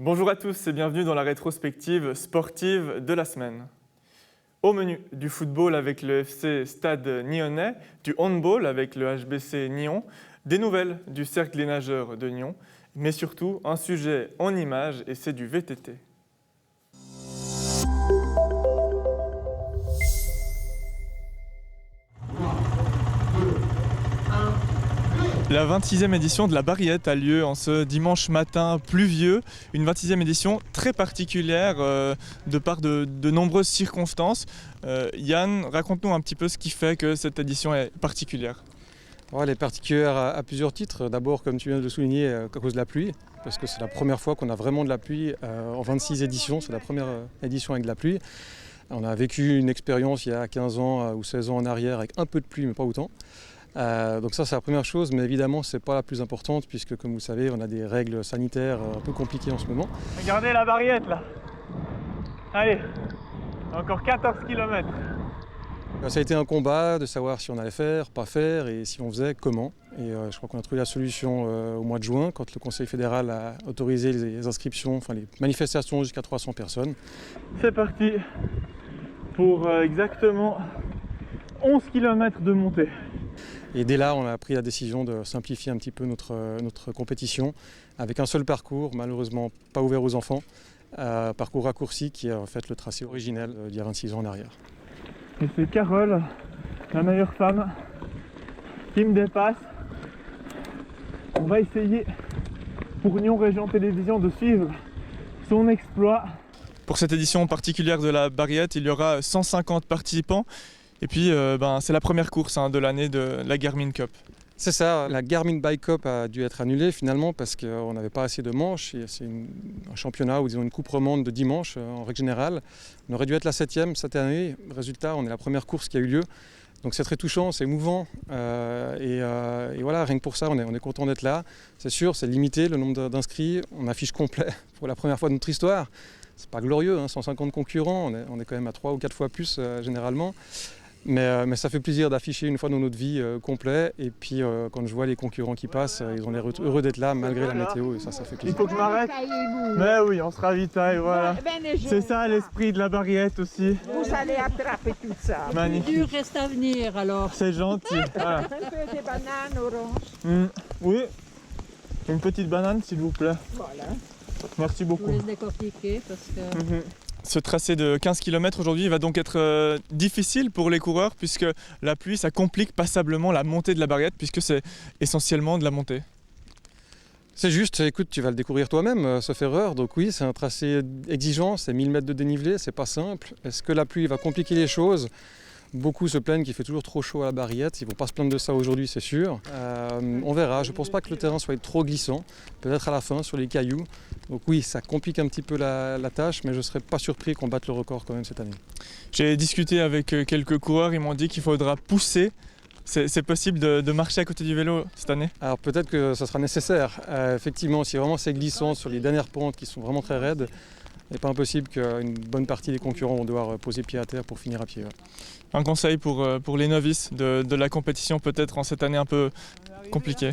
Bonjour à tous et bienvenue dans la rétrospective sportive de la semaine. Au menu, du football avec le FC Stade Nyonnais, du handball avec le HBC Nyon, des nouvelles du Cercle des nageurs de Nyon, mais surtout un sujet en images et c'est du VTT. La 26e édition de la Barriette a lieu en ce dimanche matin pluvieux, une 26e édition très particulière de par de nombreuses circonstances. Yann, raconte-nous un petit peu ce qui fait que cette édition est particulière. Elle est particulière à plusieurs titres. D'abord, comme tu viens de le souligner, à cause de la pluie, parce que c'est la première fois qu'on a vraiment de la pluie en 26 éditions. C'est la première édition avec de la pluie. On a vécu une expérience il y a 15 ans ou 16 ans en arrière avec un peu de pluie, mais pas autant. Donc ça c'est la première chose, mais évidemment c'est pas la plus importante puisque comme vous le savez on a des règles sanitaires un peu compliquées en ce moment. Regardez la Barriette là. Allez, encore 14 km. Ça a été un combat de savoir si on allait faire, pas faire et si on faisait, comment. Et je crois qu'on a trouvé la solution au mois de juin quand le Conseil fédéral a autorisé les inscriptions, enfin les manifestations jusqu'à 300 personnes. C'est parti pour exactement 11 km de montée. Et dès là, on a pris la décision de simplifier un petit peu notre compétition avec un seul parcours, malheureusement pas ouvert aux enfants, parcours raccourci qui est en fait le tracé originel d'il y a 26 ans en arrière. Et c'est Carole, la meilleure femme, qui me dépasse. On va essayer pour Nyon Région Télévision de suivre son exploit. Pour cette édition particulière de la Barriette, il y aura 150 participants. Et puis, c'est la première course de l'année de la Garmin Cup. C'est ça, la Garmin Bike Cup a dû être annulée finalement parce qu'on n'avait pas assez de manches. C'est un championnat ou disons une coupe romande de 10 manches en règle générale. On aurait dû être la 7e cette année. Résultat, on est la première course qui a eu lieu. Donc c'est très touchant, c'est émouvant. Et voilà, rien que pour ça, on est content d'être là. C'est sûr, c'est limité le nombre d'inscrits. On affiche complet pour la première fois de notre histoire. C'est pas glorieux, 150 concurrents. On est quand même à 3 ou 4 fois plus généralement. Mais ça fait plaisir d'afficher une fois dans notre vie complet. Et puis quand je vois les concurrents qui passent, ils ont l'air heureux d'être là malgré la météo et ça fait plaisir. Il faut que je m'arrête. Mais oui, on se ravitaille, voilà. C'est ça l'esprit de la Barriette aussi. Vous allez attraper tout ça. Magnifique. Le dur reste à venir alors. C'est gentil. Voilà. Un peu de bananes oranges. Oui, une petite banane s'il vous plaît. Voilà. Merci Je beaucoup. vous laisse décortiquer parce que... Ce tracé de 15 km aujourd'hui va donc être difficile pour les coureurs puisque la pluie ça complique passablement la montée de la Barriette puisque c'est essentiellement de la montée. C'est juste, écoute, tu vas le découvrir toi-même, sauf erreur. Donc oui, c'est un tracé exigeant, c'est 1000 mètres de dénivelé, c'est pas simple. Est-ce que la pluie va compliquer les choses ? Beaucoup se plaignent qu'il fait toujours trop chaud à la Barriette. Ils ne vont pas se plaindre de ça aujourd'hui, c'est sûr. On verra. Je ne pense pas que le terrain soit trop glissant. Peut-être à la fin, sur les cailloux. Donc oui, ça complique un petit peu la tâche, mais je ne serais pas surpris qu'on batte le record quand même cette année. J'ai discuté avec quelques coureurs, ils m'ont dit qu'il faudra pousser. C'est possible de marcher à côté du vélo cette année ? Alors peut-être que ça sera nécessaire. Effectivement, si vraiment c'est glissant sur les dernières pentes qui sont vraiment très raides, il n'est pas impossible qu'une bonne partie des concurrents vont devoir poser pied à terre pour finir à pied. Ouais. Un conseil pour les novices de la compétition peut-être en cette année un peu compliquée ?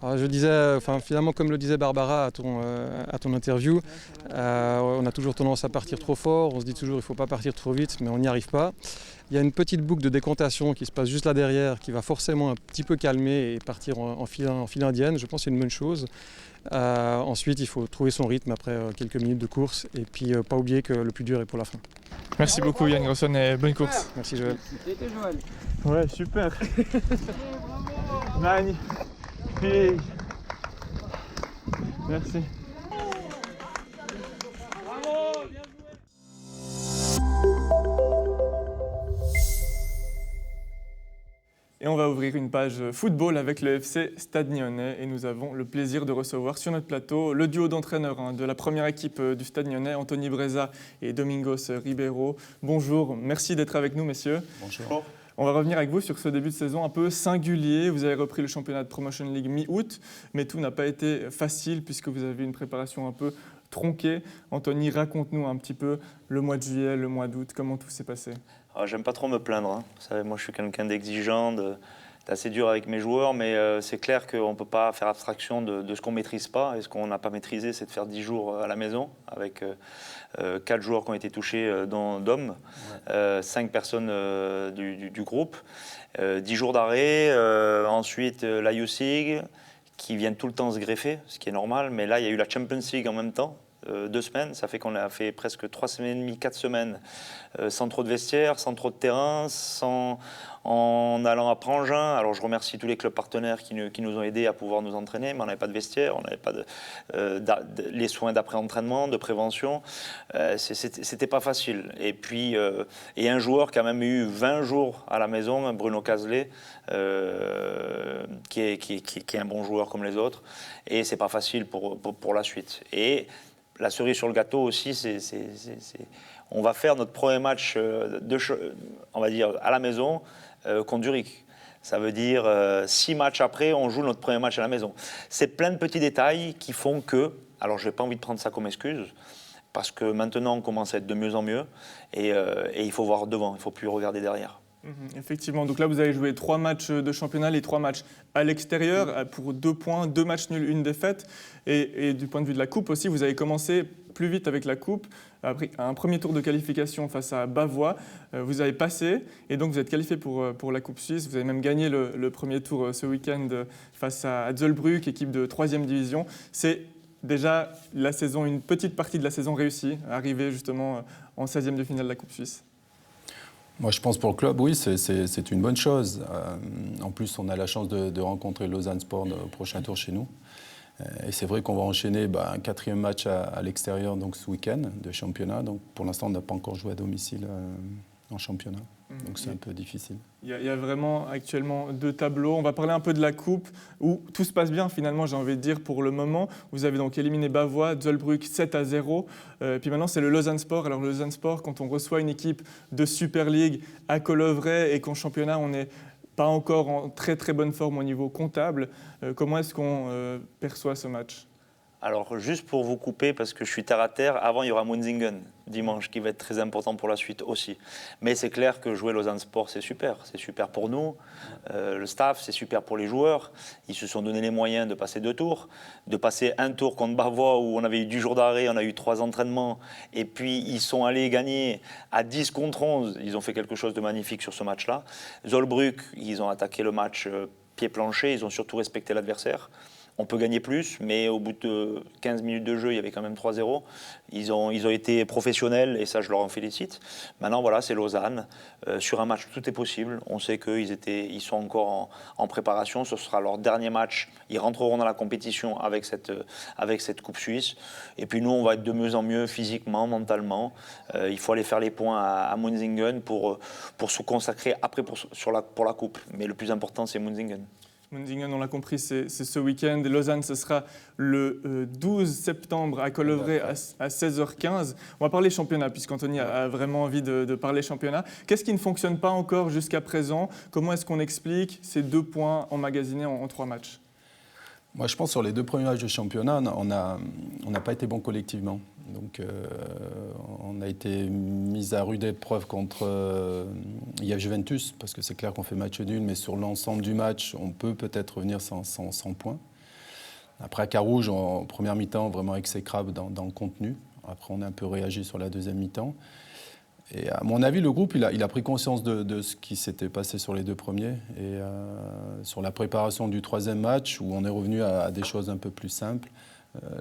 Alors je disais, finalement comme le disait Barbara à ton interview, on a toujours tendance à partir trop fort, on se dit toujours il ne faut pas partir trop vite mais on n'y arrive pas. Il y a une petite boucle de décantation qui se passe juste là derrière qui va forcément un petit peu calmer et partir en file indienne, je pense que c'est une bonne chose. Ensuite il faut trouver son rythme après quelques minutes de course et puis pas oublier que le plus dur est pour la fin. Merci beaucoup Yann Grosson et bonne course. Merci Joël. C'était Joël. Ouais, super. Magnifique. Merci. Et on va ouvrir une page football avec le FC Stade Nyonnais et nous avons le plaisir de recevoir sur notre plateau le duo d'entraîneurs de la première équipe du Stade Nyonnais, Anthony Breza et Domingos Ribeiro. Bonjour, merci d'être avec nous messieurs. Bonjour. On va revenir avec vous sur ce début de saison un peu singulier. Vous avez repris le championnat de Promotion League mi-août, mais tout n'a pas été facile puisque vous avez une préparation un peu tronquée. Anthony, raconte-nous un petit peu le mois de juillet, le mois d'août, comment tout s'est passé ? Alors, j'aime pas trop me plaindre. Vous savez, moi, je suis quelqu'un d'exigeant, assez dur avec mes joueurs, mais c'est clair qu'on ne peut pas faire abstraction de ce qu'on ne maîtrise pas. Et ce qu'on n'a pas maîtrisé, c'est de faire 10 jours à la maison, avec 4 joueurs qui ont été touchés d'hommes, 5 personnes du groupe, 10 jours d'arrêt, ensuite la Youth League, qui viennent tout le temps se greffer, ce qui est normal, mais là, il y a eu la Champions League en même temps. 2 semaines, ça fait qu'on a fait presque 3 semaines et demie, 4 semaines sans trop de vestiaires, sans trop de terrain, en allant à Prangin. Alors je remercie tous les clubs partenaires qui nous ont aidés à pouvoir nous entraîner, mais on n'avait pas de vestiaire, on n'avait pas les soins d'après-entraînement, de prévention. C'était pas facile. Et puis, et un joueur qui a même eu 20 jours à la maison, Bruno Cazelet, qui est un bon joueur comme les autres, et c'est pas facile pour la suite. Et la cerise sur le gâteau aussi, on va faire notre premier match on va dire à la maison contre Zurich. Ça veut dire 6 matchs après, on joue notre premier match à la maison. C'est plein de petits détails qui font que, alors je n'ai pas envie de prendre ça comme excuse, parce que maintenant on commence à être de mieux en mieux, et il faut voir devant, il ne faut plus regarder derrière. Effectivement, donc là vous avez joué 3 matchs de championnat, les 3 matchs à l'extérieur pour 2 points, 2 matchs nuls, 1 défaite. Et du point de vue de la coupe aussi, vous avez commencé plus vite avec la coupe. Après un premier tour de qualification face à Bavois, vous avez passé et donc vous êtes qualifié pour la Coupe Suisse. Vous avez même gagné le premier tour ce week-end face à Zollbrück, équipe de 3e division. C'est déjà la saison, une petite partie de la saison réussie, arriver justement en 16e de finale de la Coupe Suisse. Moi, je pense pour le club, oui, c'est une bonne chose. En plus, on a la chance de rencontrer Lausanne Sport au prochain tour chez nous. Et c'est vrai qu'on va enchaîner un 4e match à l'extérieur donc ce week-end de championnat. Donc, pour l'instant, on n'a pas encore joué à domicile en championnat. Donc, c'est un peu difficile. Il y a vraiment actuellement 2 tableaux. On va parler un peu de la coupe où tout se passe bien finalement, j'ai envie de dire, pour le moment. Vous avez donc éliminé Bavois, Zollbrück 7-0. Puis maintenant, c'est le Lausanne Sport. Alors, le Lausanne Sport, quand on reçoit une équipe de Super League à Colovray et qu'en championnat, on n'est pas encore en très très bonne forme au niveau comptable, comment est-ce qu'on perçoit ce match ? Alors, juste pour vous couper, parce que je suis terre à terre, avant il y aura Munzingen dimanche, qui va être très important pour la suite aussi. Mais c'est clair que jouer Lausanne Sport, c'est super pour nous, le staff, c'est super pour les joueurs. Ils se sont donné les moyens de passer 2 tours, de passer un tour contre Bavois où on avait eu 10 jours d'arrêt, on a eu 3 entraînements, et puis ils sont allés gagner à 10 contre 11. Ils ont fait quelque chose de magnifique sur ce match-là. Zollbrück, ils ont attaqué le match pied plancher, ils ont surtout respecté l'adversaire. On peut gagner plus, mais au bout de 15 minutes de jeu, il y avait quand même 3-0. Ils ont été professionnels et ça, je leur en félicite. Maintenant, voilà, c'est Lausanne. Sur un match, tout est possible. On sait qu'ils sont encore en préparation. Ce sera leur dernier match. Ils rentreront dans la compétition avec cette Coupe Suisse. Et puis nous, on va être de mieux en mieux physiquement, mentalement. Il faut aller faire les points à Munzingen pour se consacrer après pour la Coupe. Mais le plus important, c'est Munzingen. Munzingen, on l'a compris, c'est ce week-end. Lausanne, ce sera le 12 septembre à Colovray à 16h15. On va parler championnat, puisqu'Anthony a vraiment envie de parler championnat. Qu'est-ce qui ne fonctionne pas encore jusqu'à présent ? Comment est-ce qu'on explique ces 2 points emmagasinés en 3 matchs ? Moi, je pense sur les 2 premiers matchs de championnat, on n'a pas été bon collectivement. Donc, on a été mis à rude épreuve contre IF Juventus, parce que c'est clair qu'on fait match nul, mais sur l'ensemble du match, on peut-être revenir sans points. Après, à Carouge, en première mi-temps, vraiment exécrable dans le contenu. Après, on a un peu réagi sur la deuxième mi-temps. Et à mon avis, le groupe, il a pris conscience de ce qui s'était passé sur les 2 premiers. Et sur la préparation du 3e match, où on est revenu à des choses un peu plus simples,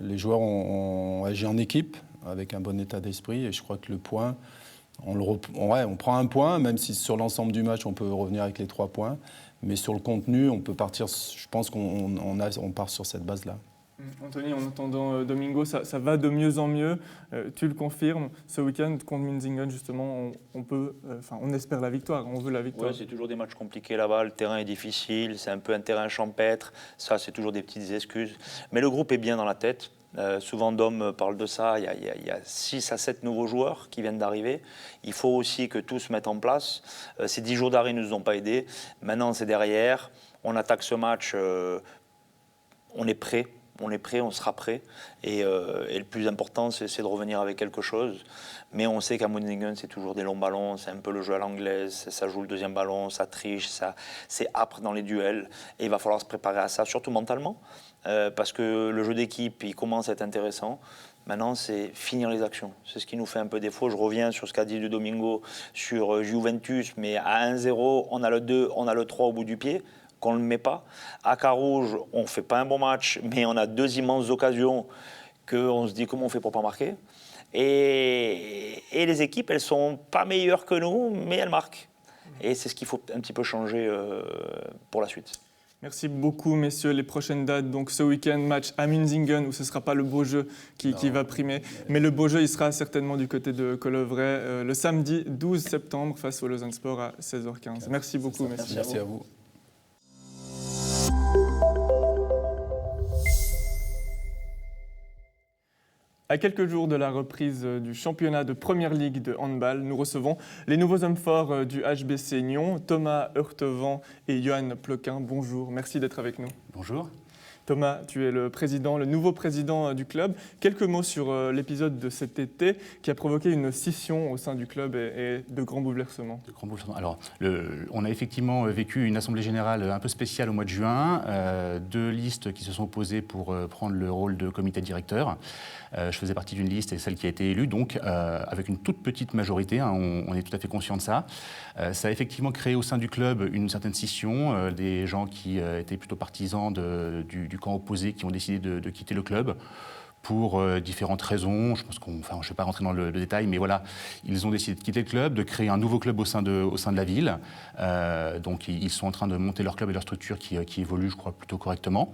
les joueurs ont agi en équipe, avec un bon état d'esprit. Et je crois que le point, on prend un point, même si sur l'ensemble du match, on peut revenir avec les 3 points. Mais sur le contenu, on peut partir, je pense qu'on part sur cette base-là. Anthony, en entendant Domingo, ça va de mieux en mieux. Tu le confirmes. Ce week-end contre Munzingen, justement, on espère la victoire. On veut la victoire. Ouais, c'est toujours des matchs compliqués là-bas. Le terrain est difficile. C'est un peu un terrain champêtre. Ça, c'est toujours des petites excuses. Mais le groupe est bien dans la tête. Souvent, Dom parle de ça. Il y a 6 à 7 nouveaux joueurs qui viennent d'arriver. Il faut aussi que tout se mette en place. Ces 10 jours d'arrêt ne nous ont pas aidés. Maintenant, c'est derrière. On attaque ce match. On est prêt. On est prêt, on sera prêt. Et le plus important, c'est de revenir avec quelque chose. Mais on sait qu'à Mundingen, c'est toujours des longs ballons, c'est un peu le jeu à l'anglaise, ça joue le deuxième ballon, ça triche, c'est âpre dans les duels. Et il va falloir se préparer à ça, surtout mentalement, parce que le jeu d'équipe, il commence à être intéressant. Maintenant, c'est finir les actions. C'est ce qui nous fait un peu défaut. Je reviens sur ce qu'a dit de Domingo sur Juventus, mais à 1-0, on a le 2, on a le 3 au bout du pied, qu'on ne le met pas. À Carouge, on ne fait pas un bon match, mais on a 2 immenses occasions qu'on se dit comment on fait pour ne pas marquer. Et les équipes, elles ne sont pas meilleures que nous, mais elles marquent. Et c'est ce qu'il faut un petit peu changer pour la suite. Merci beaucoup, messieurs. Les prochaines dates, donc ce week-end, match à Münzingen, où ce ne sera pas le beau jeu qui va primer. Mais le beau jeu, il sera certainement du côté de Colovray le samedi 12 septembre face au Lausanne-Sport à 16h15. Merci beaucoup, messieurs. Merci à vous. À quelques jours de la reprise du championnat de Première Ligue de handball, nous recevons les nouveaux hommes forts du HBC Nyon, Thomas Heurtevent et Johan Ploquin. Bonjour, merci d'être avec nous. Bonjour. Thomas, tu es le nouveau président du club. Quelques mots sur l'épisode de cet été qui a provoqué une scission au sein du club et de grands bouleversements. Alors, on a effectivement vécu une assemblée générale un peu spéciale au mois de juin. 2 listes qui se sont opposées pour prendre le rôle de comité directeur. Je faisais partie d'une liste et celle qui a été élue, donc avec une toute petite majorité, hein, on est tout à fait conscient de ça. Ça a effectivement créé au sein du club une certaine scission, des gens qui étaient plutôt partisans du camp opposé qui ont décidé de quitter le club pour différentes raisons. Je ne vais pas rentrer dans le détail, mais voilà, ils ont décidé de quitter le club, de créer un nouveau club au sein de la ville. Donc ils sont en train de monter leur club et leur structure qui évolue, je crois, plutôt correctement.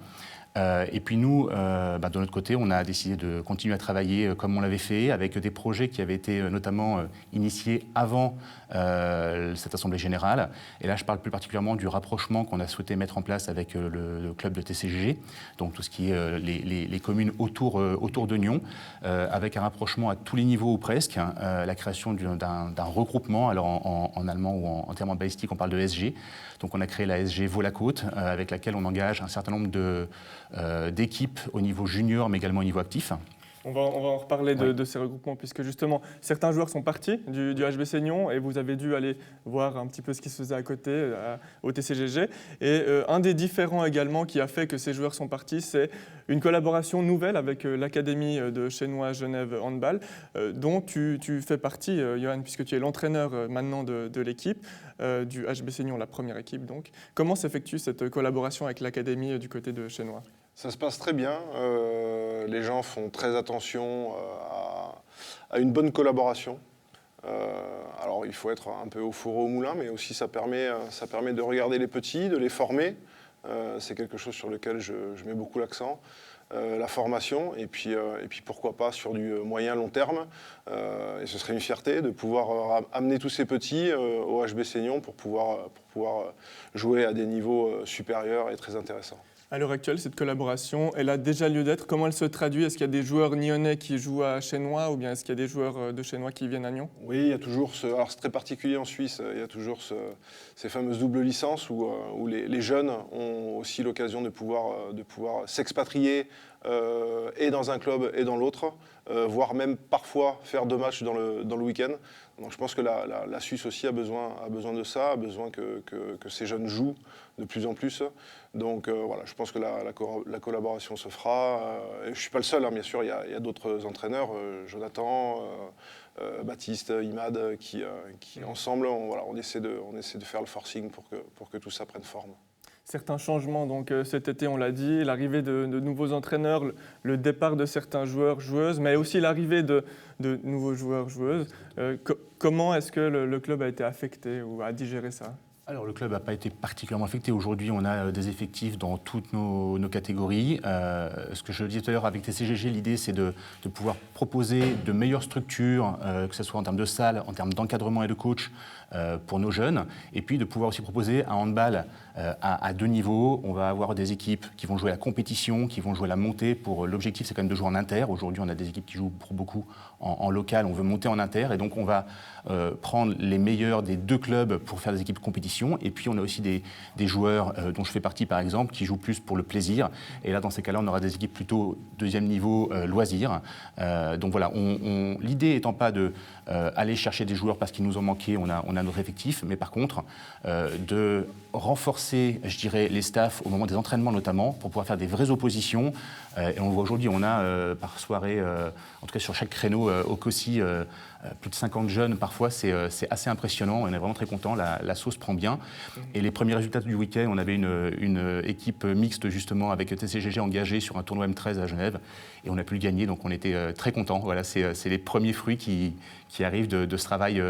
Et puis nous, de notre côté, on a décidé de continuer à travailler comme on l'avait fait, avec des projets qui avaient été notamment initiés avant cette Assemblée générale. Et là, je parle plus particulièrement du rapprochement qu'on a souhaité mettre en place avec le club de TCGG, donc tout ce qui est les communes autour de Nyon, avec un rapprochement à tous les niveaux ou presque, la création d'un regroupement, alors en allemand ou en termes balistiques, on parle de SG. Donc on a créé la SG Vaud-la-Côte, avec laquelle on engage un certain nombre d'équipes au niveau junior, mais également au niveau actif. On va en reparler de ces regroupements, puisque justement, certains joueurs sont partis du HBC Nyon et vous avez dû aller voir un petit peu ce qui se faisait à côté, au TCGG. Et un des différends également qui a fait que ces joueurs sont partis, c'est une collaboration nouvelle avec l'Académie de Chesnois Genève Handball, dont tu fais partie, Johan, puisque tu es l'entraîneur maintenant de l'équipe, du HBC Nyon, la première équipe donc. Comment s'effectue cette collaboration avec l'Académie du côté de Chesnois ? Ça se passe très bien. Les gens font très attention à une bonne collaboration. Alors, il faut être un peu au four et au moulin, mais aussi ça permet de regarder les petits, de les former. C'est quelque chose sur lequel je mets beaucoup l'accent. La formation, et puis pourquoi pas sur du moyen-long terme. Et ce serait une fierté de pouvoir amener tous ces petits au HBC Nyon pour pouvoir jouer à des niveaux supérieurs et très intéressants. À l'heure actuelle, cette collaboration, elle a déjà lieu d'être. Comment elle se traduit ? Est-ce qu'il y a des joueurs nyonnais qui jouent à Chesnois ou bien est-ce qu'il y a des joueurs de Chesnois qui viennent à Nyon ? Oui, il y a toujours alors c'est très particulier en Suisse, il y a toujours ces fameuses doubles licences où les jeunes ont aussi l'occasion de pouvoir s'expatrier et dans un club et dans l'autre, voire même parfois faire 2 matchs dans le week-end. Donc je pense que la Suisse aussi a besoin de ça, a besoin que ces jeunes jouent de plus en plus. Donc voilà, je pense que la collaboration se fera. Je ne suis pas le seul, hein, bien sûr, il y a d'autres entraîneurs, Jonathan, Baptiste, Imad, qui ensemble, on essaie de faire le forcing pour que tout ça prenne forme. Certains changements, donc cet été, on l'a dit, l'arrivée de nouveaux entraîneurs, le départ de certains joueurs, joueuses, mais aussi l'arrivée de nouveaux joueurs, joueuses. Comment est-ce que le club a été affecté ou a digéré ça ? Alors le club n'a pas été particulièrement affecté. Aujourd'hui, on a des effectifs dans toutes nos catégories. Ce que je disais tout à l'heure avec TCGG, l'idée c'est de pouvoir proposer de meilleures structures, que ce soit en termes de salles, en termes d'encadrement et de coach pour nos jeunes, et puis de pouvoir aussi proposer un handball à 2 niveaux. On va avoir des équipes qui vont jouer la compétition, qui vont jouer la montée. L'objectif c'est quand même de jouer en inter. Aujourd'hui, on a des équipes qui jouent pour beaucoup en local. On veut monter en inter, et donc on va prendre les meilleurs des 2 clubs pour faire des équipes compétition. compétition. Et puis on a aussi des joueurs dont je fais partie par exemple qui jouent plus pour le plaisir. Et là dans ces cas-là on aura des équipes plutôt deuxième niveau loisirs. Donc voilà, l'idée étant pas de aller chercher des joueurs parce qu'il nous en manquait, on a notre effectif, mais par contre de renforcer, je dirais, les staffs au moment des entraînements notamment pour pouvoir faire des vraies oppositions. Et on le voit aujourd'hui, on a par soirée, en tout cas sur chaque créneau au COSI, plus de 50 jeunes parfois, c'est assez impressionnant, on est vraiment très content, la sauce prend bien. Et les premiers résultats du week-end, on avait une équipe mixte justement avec TCGG engagée sur un tournoi M13 à Genève et on a pu le gagner, donc on était très contents. Voilà, c'est les premiers fruits qui arrivent de ce travail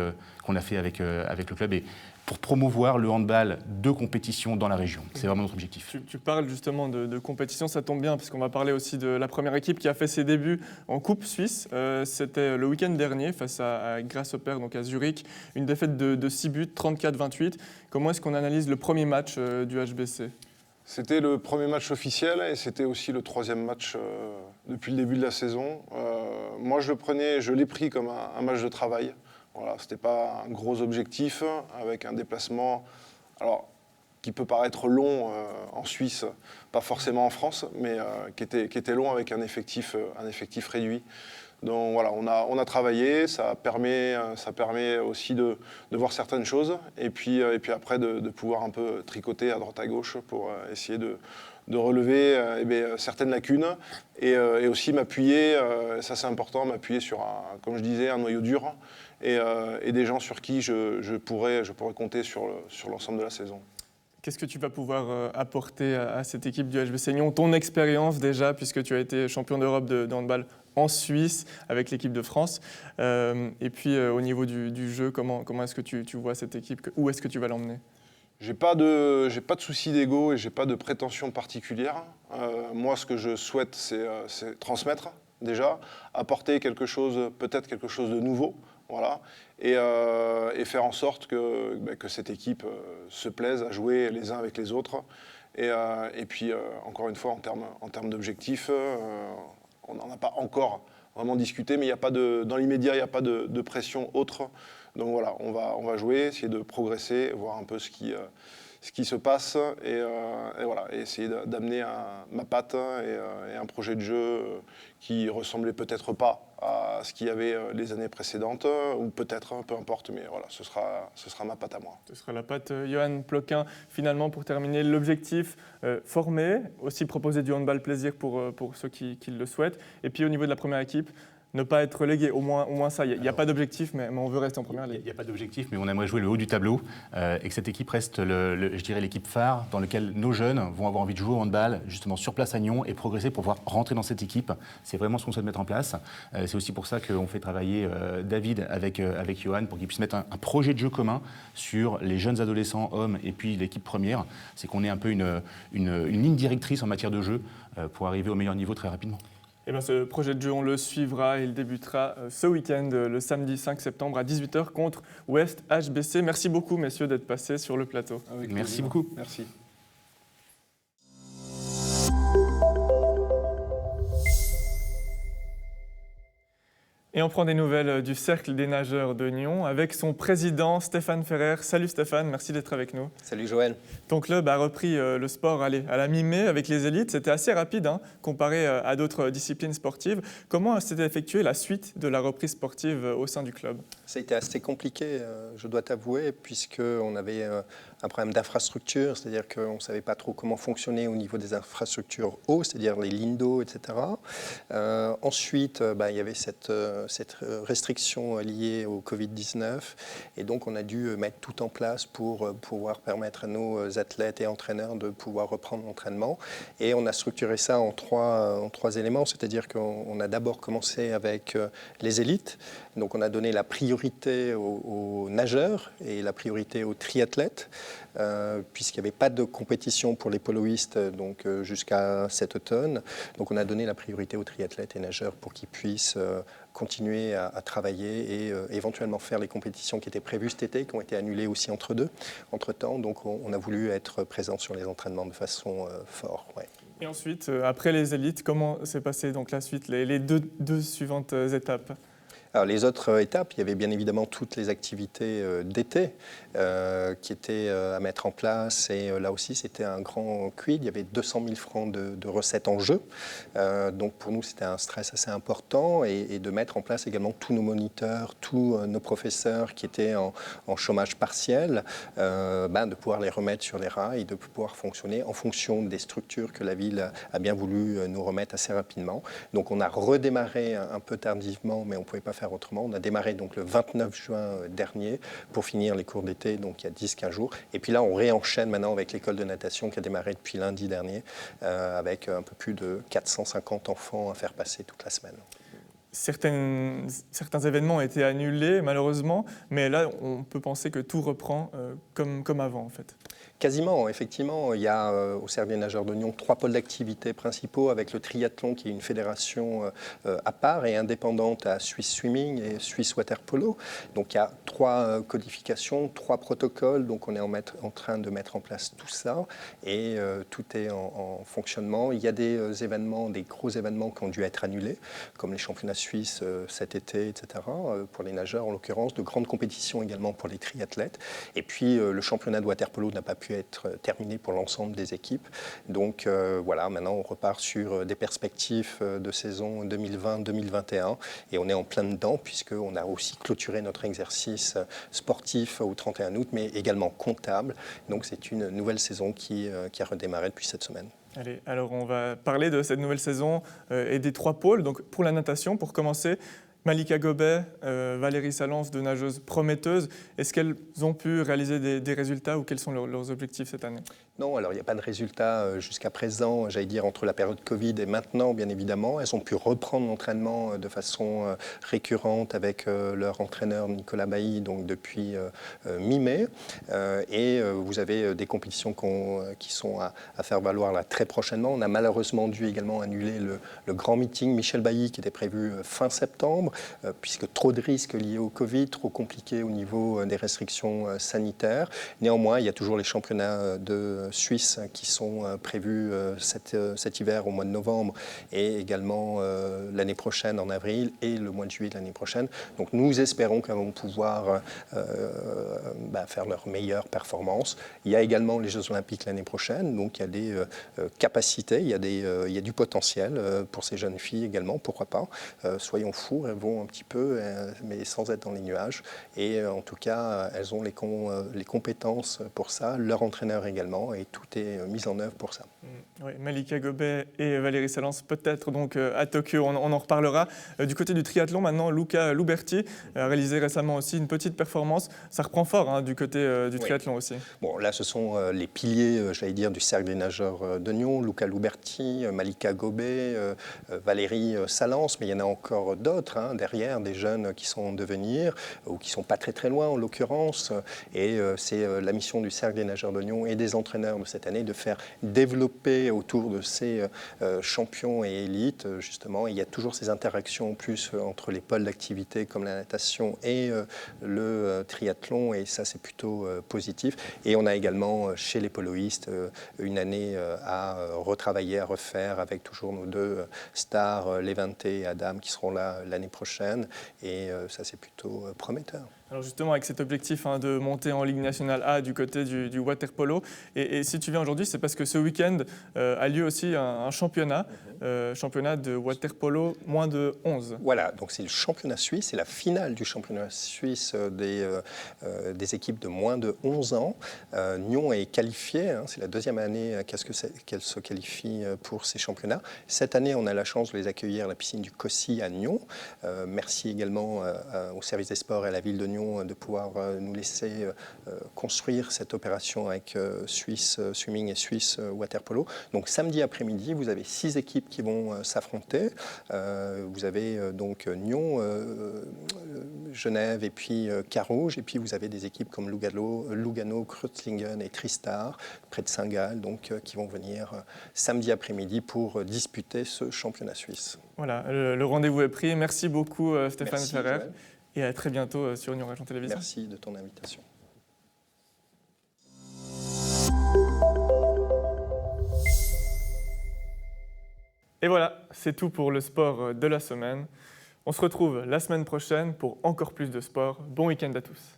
qu'on a fait avec le club. Et pour promouvoir le handball de compétition dans la région. C'est vraiment notre objectif. Tu parles justement de compétition, ça tombe bien, parce qu'on va parler aussi de la première équipe qui a fait ses débuts en Coupe Suisse. C'était le week-end dernier face à Grasshopper, donc à Zurich. Une défaite de 6 buts, 34-28. Comment est-ce qu'on analyse le premier match du HBC ? C'était le premier match officiel et c'était aussi le troisième match depuis le début de la saison. Moi, je l'ai pris comme un match de travail. Voilà, ce n'était pas un gros objectif avec un déplacement qui peut paraître long en Suisse, pas forcément en France, mais qui était long avec un effectif réduit. Donc voilà, on a travaillé, ça permet aussi de voir certaines choses et puis après de pouvoir un peu tricoter à droite à gauche pour essayer de relever certaines lacunes et aussi m'appuyer, ça c'est important, m'appuyer sur, comme je disais, un noyau dur et des gens sur qui je pourrais compter sur l'ensemble de la saison. Qu'est-ce que tu vas pouvoir apporter à cette équipe du HBC Lyon ? Ton expérience déjà, puisque tu as été champion d'Europe de handball en Suisse avec l'équipe de France. Et puis au niveau du jeu, comment est-ce que tu vois cette équipe ? Où est-ce que tu vas l'emmener ? J'ai pas de souci d'ego et j'ai pas de prétention particulière. Moi, ce que je souhaite, c'est transmettre déjà, apporter peut-être quelque chose de nouveau, voilà, et faire en sorte que cette équipe se plaise à jouer les uns avec les autres. Et puis, encore une fois, en termes d'objectifs, on n'en a pas encore vraiment discuté, mais dans l'immédiat, il n'y a pas de pression autre. Donc voilà, on va jouer, essayer de progresser, voir un peu ce qui se passe et voilà, et essayer d'amener ma patte et un projet de jeu qui ressemblait peut-être pas à ce qu'il y avait les années précédentes, ou peut-être, peu importe, mais voilà, ce sera ma patte à moi. Ce sera la patte Johan Ploquin. Finalement, pour terminer, l'objectif, former, aussi proposer du handball plaisir pour ceux qui le souhaitent. Et puis au niveau de la première équipe, ne pas être relégué, au moins ça. Il n'y a pas d'objectif, mais on veut rester en première ligue. Il n'y a pas d'objectif, mais on aimerait jouer le haut du tableau et que cette équipe reste, je dirais, l'équipe phare dans laquelle nos jeunes vont avoir envie de jouer au handball, justement sur place à Nyon, et progresser pour pouvoir rentrer dans cette équipe. C'est vraiment ce qu'on souhaite mettre en place. C'est aussi pour ça qu'on fait travailler David avec Johan pour qu'il puisse mettre un projet de jeu commun sur les jeunes adolescents, hommes, et puis l'équipe première. C'est qu'on ait un peu une ligne directrice en matière de jeu pour arriver au meilleur niveau très rapidement. Eh bien, ce projet de jeu, on le suivra. Il débutera ce week-end, le samedi 5 septembre à 18h contre West HBC. Merci beaucoup, messieurs, d'être passés sur le plateau. Merci beaucoup. Merci. Et on prend des nouvelles du Cercle des nageurs de Nyon avec son président Stéphane Ferrer. Salut Stéphane, merci d'être avec nous. Salut Joël. Ton club a repris le sport à la mi-mai avec les élites. C'était assez rapide comparé à d'autres disciplines sportives. Comment s'était effectuée la suite de la reprise sportive au sein du club ? Ça a été assez compliqué, je dois t'avouer, puisqu'on avait un problème d'infrastructure, c'est-à-dire qu'on ne savait pas trop comment fonctionner au niveau des infrastructures eau, c'est-à-dire les lignes d'eau, etc. Ensuite, il y avait cette restriction liée au Covid-19, et donc on a dû mettre tout en place pour pouvoir permettre à nos athlètes et entraîneurs de pouvoir reprendre l'entraînement. Et on a structuré ça en trois éléments, c'est-à-dire qu'on a d'abord commencé avec les élites, donc on a donné la priorité aux nageurs et la priorité aux triathlètes, puisqu'il n'y avait pas de compétition pour les poloistes jusqu'à cet automne. Donc on a donné la priorité aux triathlètes et nageurs pour qu'ils puissent continuer à travailler et éventuellement faire les compétitions qui étaient prévues cet été, qui ont été annulées aussi entre-temps. Donc on a voulu être présent sur les entraînements de façon forte. Ouais. Et ensuite, après les élites, comment s'est passée donc la suite, les deux suivantes étapes ? Alors, les autres étapes, il y avait bien évidemment toutes les activités d'été qui étaient à mettre en place. Et là aussi, c'était un grand quid. Il y avait 200 000 francs de recettes en jeu. Donc, pour nous, c'était un stress assez important. Et de mettre en place également tous nos moniteurs, tous nos professeurs qui étaient en chômage partiel, de pouvoir les remettre sur les rails, de pouvoir fonctionner en fonction des structures que la ville a bien voulu nous remettre assez rapidement. Donc, on a redémarré un peu tardivement, mais on ne pouvait pas faire autrement. On a démarré donc le 29 juin dernier pour finir les cours d'été, donc il y a 10-15 jours. Et puis là, on réenchaîne maintenant avec l'école de natation qui a démarré depuis lundi dernier, avec un peu plus de 450 enfants à faire passer toute la semaine. Certains événements ont été annulés, malheureusement, mais là, on peut penser que tout reprend comme avant, en fait. Quasiment, effectivement. Il y a au Cercle des nageurs de Nyon 3 pôles d'activité principaux avec le triathlon qui est une fédération à part et indépendante à Swiss Swimming et Swiss Water Polo. Donc il y a 3 codifications, 3 protocoles. Donc on est en train de mettre en place tout ça et tout est en fonctionnement. Il y a des événements, des gros événements qui ont dû être annulés, comme les championnats suisses cet été, etc. Pour les nageurs en l'occurrence, de grandes compétitions également pour les triathlètes. Et puis le championnat de water polo n'a pas pu être terminé pour l'ensemble des équipes. Donc voilà, maintenant on repart sur des perspectives de saison 2020-2021 et on est en plein dedans puisqu'on a aussi clôturé notre exercice sportif au 31 août, mais également comptable. Donc c'est une nouvelle saison qui a redémarré depuis cette semaine. Allez, alors on va parler de cette nouvelle saison et des 3 pôles. Donc pour la natation, pour commencer, Malika Gobet, Valérie Salence, 2 nageuses prometteuses. Est-ce qu'elles ont pu réaliser des résultats ou quels sont leurs objectifs cette année ? Non, alors il n'y a pas de résultats jusqu'à présent, j'allais dire entre la période Covid et maintenant, bien évidemment. Elles ont pu reprendre l'entraînement de façon récurrente avec leur entraîneur Nicolas Bailly, donc depuis mi-mai. Et vous avez des compétitions qui sont à faire valoir là très prochainement. On a malheureusement dû également annuler le grand meeting Michel Bailly qui était prévu fin septembre, puisque trop de risques liés au Covid, trop compliqué au niveau des restrictions sanitaires. Néanmoins, il y a toujours les championnats de Suisse qui sont prévus cet hiver au mois de novembre et également l'année prochaine en avril et le mois de juillet de l'année prochaine. Donc nous espérons qu'elles vont pouvoir faire leur meilleure performance. Il y a également les Jeux Olympiques l'année prochaine, donc il y a des capacités, il y a du potentiel pour ces jeunes filles également, pourquoi pas. Soyons fous, elles vont un petit peu, mais sans être dans les nuages. Et en tout cas, elles ont les compétences pour ça, leur entraîneur également, et tout est mis en œuvre pour ça. Oui, Malika Gobet et Valérie Salence peut-être donc à Tokyo, on en reparlera. Du côté du triathlon maintenant, Luca Luberti a réalisé récemment aussi une petite performance. Ça reprend fort du côté du triathlon aussi. Bon, là ce sont les piliers, j'allais dire, du Cercle des nageurs de Nyon, Luca Luberti, Malika Gobet, Valérie Salence, mais il y en a encore d'autres derrière, des jeunes qui sont en devenir ou qui ne sont pas très très loin en l'occurrence. Et c'est la mission du Cercle des nageurs de Nyon et des entraîneurs de cette année de faire développer autour de ces champions et élites, justement. Il y a toujours ces interactions en plus entre les pôles d'activité comme la natation et le triathlon, et ça c'est plutôt positif. Et on a également chez les poloistes une année à retravailler, à refaire avec toujours nos 2 stars, Levante et Adam, qui seront là l'année prochaine, et ça c'est plutôt prometteur. Alors justement, avec cet objectif de monter en Ligue nationale A du côté du water polo, et si tu viens aujourd'hui, c'est parce que ce week-end a lieu aussi un championnat, championnat de water polo moins de 11. Voilà, donc c'est le championnat suisse, c'est la finale du championnat suisse des équipes de moins de 11 ans. Nyon est qualifiée, c'est la 2e année qu'elle se qualifie pour ces championnats. Cette année, on a la chance de les accueillir à la piscine du Cossy à Nyon. Merci également au service des sports et à la ville de Nyon de pouvoir nous laisser construire cette opération avec Swiss Swimming et Swiss Water Polo. Donc samedi après-midi, vous avez 6 équipes qui vont s'affronter. Vous avez donc Nyon, Genève et puis Carouge. Et puis vous avez des équipes comme Lugano, Kreuzlingen et Tristar, près de Saint-Gall, donc qui vont venir samedi après-midi pour disputer ce championnat suisse. Voilà, le rendez-vous est pris. Merci beaucoup Stéphane Ferrer. Et à très bientôt sur Nyon Région Télévision. Merci de ton invitation. Et voilà, c'est tout pour le sport de la semaine. On se retrouve la semaine prochaine pour encore plus de sport. Bon week-end à tous.